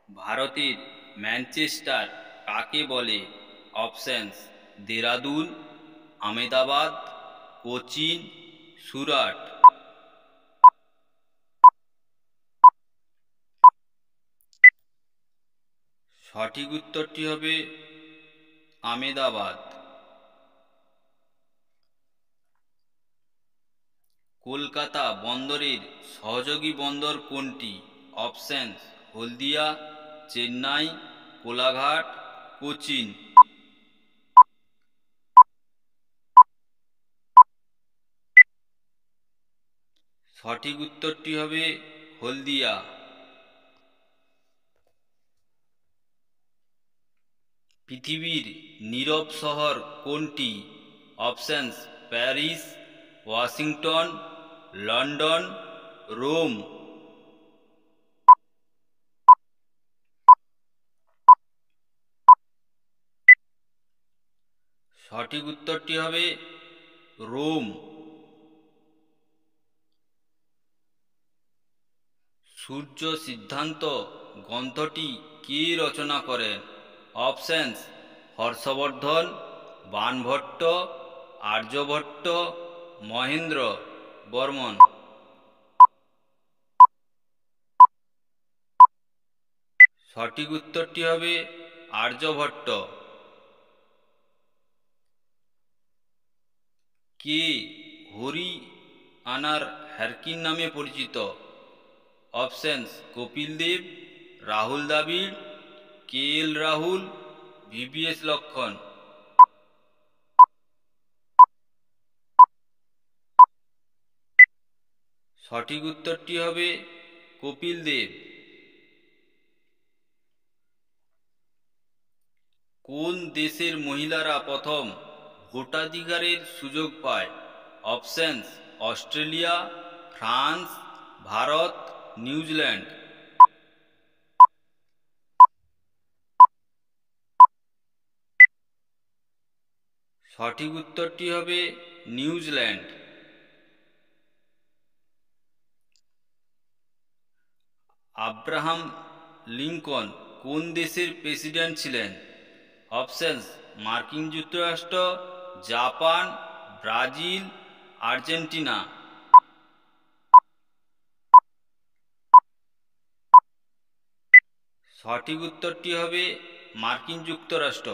ভারতের ম্যানচেস্টার কাকে বলে? অপশনস: দেরাদুন, আমেদাবাদ, কোচিন, সুরাট। সঠিক উত্তরটি হবে আমেদাবাদ। কলকাতা বন্দরের সহযোগী বন্দর কোনটি? অপশনস: হলদিয়া, চেন্নাই, কোলাঘাট, কোচিন। সঠিক উত্তরটি হবে হলদিয়া। পৃথিবীর নীরব শহর কোনটি? Options: Paris, Washington, London, Rome. সঠিক উত্তরটি হবে রোম। সূর্য সিদ্ধান্ত গ্রন্থটি কে রচনা করেন? অপশনস: হর্ষবর্ধন, বাণভট্ট, আর্যভট্ট, মহেন্দ্র বর্মন। সঠিক উত্তরটি হবে আর্যভট্ট। কে হরিয়ানার হ্যারকিন নামে পরিচিত? Options: Kapil Dev, Rahul Dravid, KL Rahul, VVS Lakshman. সঠিক উত্তরটি হবে কপিল দেব। কোন দেশের মহিলারা প্রথম ভোটাধিকারের সুযোগ পায়? Options: Australia, France, Bharat, New Zealand. সঠিক উত্তরটি হবে নিউজিল্যান্ড। আব্রাহাম লিঙ্কন কোন দেশের প্রেসিডেন্ট ছিলেন? অপশনস: মার্কিন যুক্তরাষ্ট্র, জাপান, ব্রাজিল, আর্জেন্টিনা। সঠিক উত্তরটি হবে মার্কিন যুক্তরাষ্ট্র।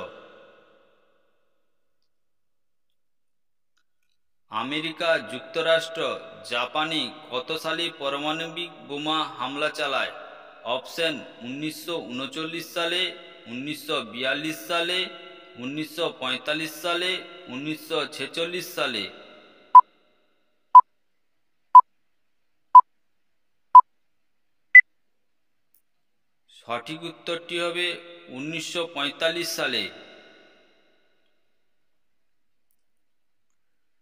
আমেরিকা যুক্তরাষ্ট্র জাপানে কত সালে পারমাণবিক বোমা হামলা চালায়? অপশন: 1939 সালে, 1942 সালে, 1945 সালে, 1946 সালে। সঠিক উত্তরটি হবে 1945 সালে।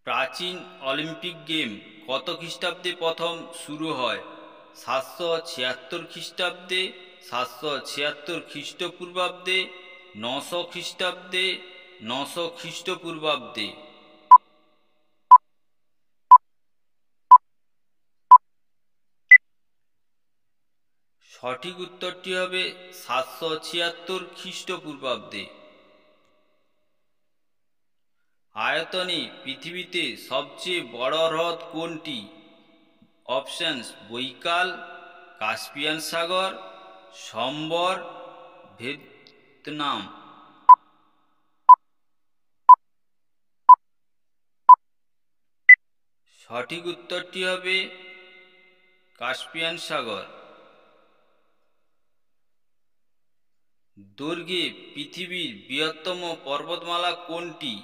প্রাচীন অলিম্পিক গেম কত খ্রিস্টাব্দে প্রথম শুরু হয়? 776 খ্রিস্টাব্দে, 776 খ্রিস্টপূর্বাব্দে, 900 খ্রিস্টাব্দে, 900 খ্রিস্টপূর্বাব্দে। সঠিক উত্তরটি হবে 776 খ্রিস্টপূর্বাব্দে। আয়তনে পৃথিবীতে সবচেয়ে বড় হ্রদ কোনটি? অপশনস: বৈকাল, কাস্পিয়ান সাগর, সম্বর, ভিয়েতনাম। সঠিক উত্তরটি হবে কাস্পিয়ান সাগর। দৈর্ঘ্যে পৃথিবীর বৃহত্তম পর্বতমালা কোনটি?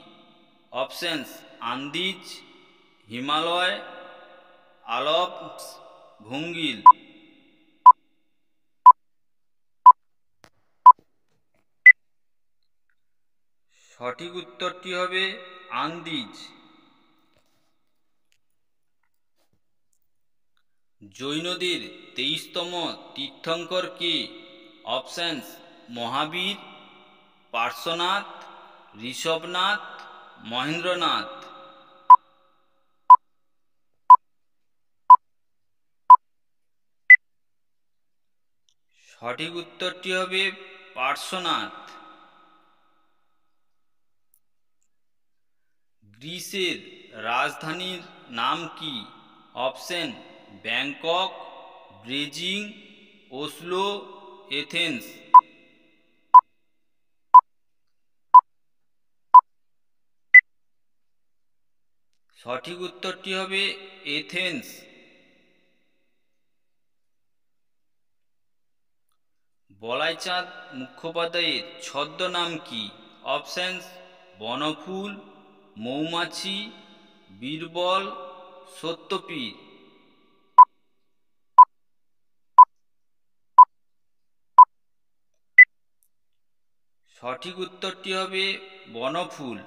অপশনস: আন্দিজ, হিমালয়, আলপস, ভুঙ্গিল। সঠিক উত্তরটি হবে আন্দিজ। জৈনদের 23তম তীর্থঙ্কর কে? অপশনস: মহাবীর, পার্শ্বনাথ, ঋষভনাথ, মহেন্দ্রনাথ। সঠিক উত্তরটি হবে পার্শ্বনাথ। গ্রিসের রাজধানীর নাম কি? Option: Bangkok, Beijing, Oslo, Athens. সঠিক উত্তরটি হবে এথেন্স। বলাইচাঁদ মুখোপাধ্যায়ের ছদ্মনাম কি? অপশনস: বনফুল, মৌমাছি, বীরবল, সত্যপীর। সঠিক উত্তরটি হবে বনফুল।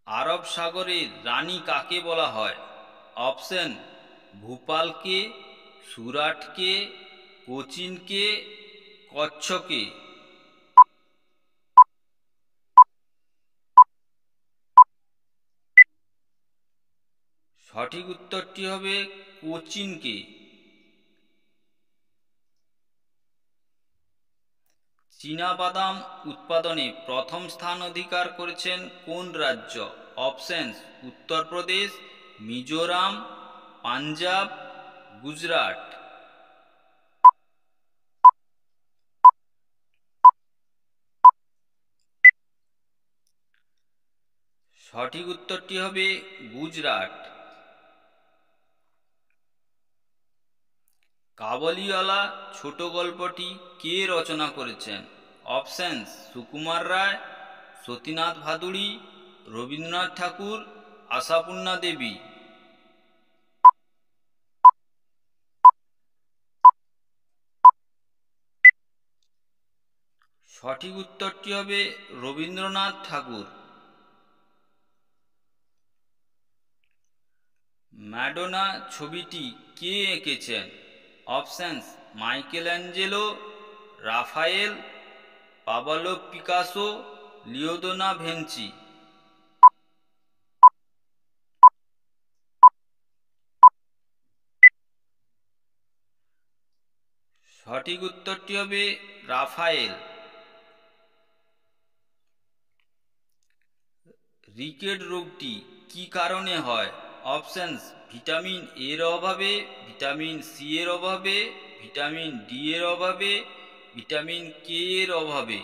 আরব সাগরের রানী কাকে বলা হয়? অপশন: ভূপালকে, সুরাটকে, কোচিনকে, কচ্ছকে। সঠিক উত্তরটি হবে কোচিনকে। চীনাবাদাম উৎপাদনে প্রথম স্থান অধিকার করেছেন কোন রাজ্য? অপশনস: উত্তরপ্রদেশ, মিজোরাম, পাঞ্জাব, গুজরাট। সঠিক উত্তরটি হবে গুজরাট। কাবুলিওয়ালা ছোট গল্পটি কে রচনা করেছেন? অপশনস: সুকুমার রায়, সতীনাথ ভাদুড়ী, রবীন্দ্রনাথ ঠাকুর, আশাপূর্ণা দেবী। সঠিক উত্তরটি হবে রবীন্দ্রনাথ ঠাকুর। ম্যাডোনা ছবিটি কে এঁকেছেন? Options: Michelangelo, Raphael, Pablo Picasso, Leonardo Vinci. সঠিক উত্তরটি হবে রাফায়েল। রিকেট রোগটি কী কারণে হয়? অপশনস: ভিটামিন এর অভাবে, ভিটামিন সি এর অভাবে, ভিটামিন ডি এর অভাবে, ভিটামিন কে এর অভাবে।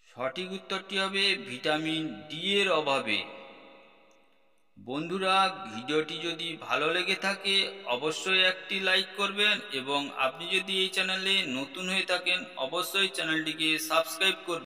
সঠিক উত্তরটি হবে ভিটামিন ডি এর অভাবে। বন্ধুরা, ভিডিওটি যদি ভালো লেগে থাকে অবশ্যই একটি লাইক করবেন এবং আপনি যদি এই চ্যানেলে নতুন হয়ে থাকেন অবশ্যই চ্যানেলটিকে সাবস্ক্রাইব করবেন।